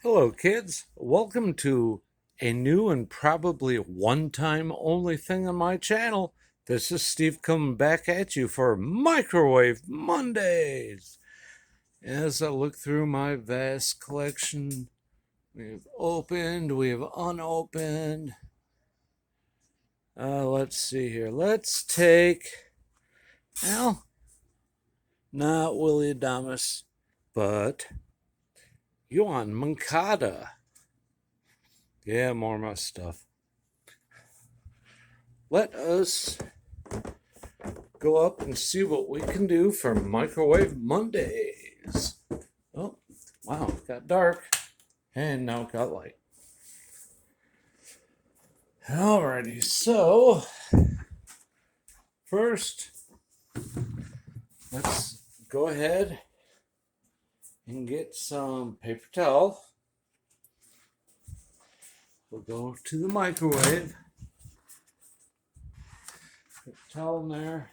Hello, kids. Welcome to a new and probably one-time only thing on my channel. This is Steve coming back at you for Microwave Mondays. As I look through my vast collection, we've opened, we've unopened. Let's see here. Let's take, well, not Willie Adamas, but Yoan Moncada. Yeah, more of my stuff. Let us go up and see what we can do for Microwave Mondays. Oh, wow, it got dark. And now it got light. Alrighty, so first, let's go ahead and get some paper towel. We'll go to the microwave. Put the towel in there.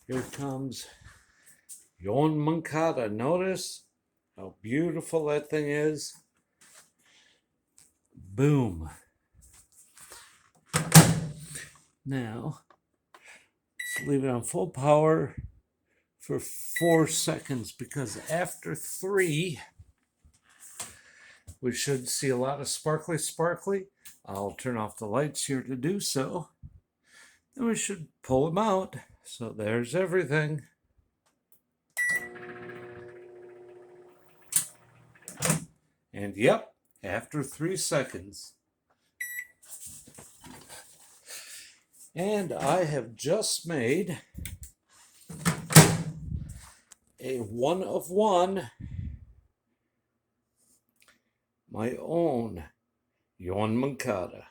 Here comes Yoan Moncada. Notice how beautiful that thing is. Boom. Now, let's leave it on full power for 4 seconds, because after 3, we should see a lot of sparkly. I'll turn off the lights here to do so. Then we should pull them out. So there's everything. And yep, after 3 seconds. And I have just made a 1 of 1, my own Yoan Moncada.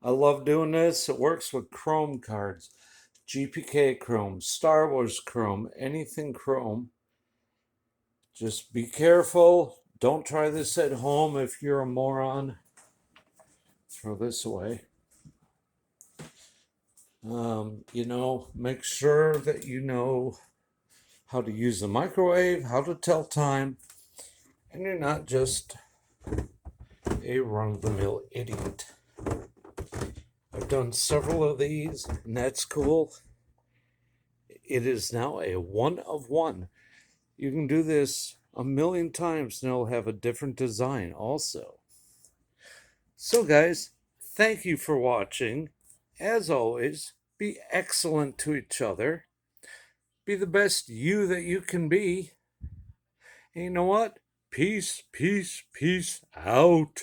I love doing this. It works with Chrome cards, GPK Chrome, Star Wars Chrome, anything Chrome. Just be careful. Don't try this at home if you're a moron. Throw this away. Make sure that you know how to use the microwave, how to tell time, and you're not just a run-of-the-mill idiot. I've done several of these, and that's cool. It is now a 1 of 1. You can do this a million times, and it'll have a different design also. So, guys, thank you for watching. As always, be excellent to each other. Be the best you that you can be. And you know what? Peace, peace, peace out.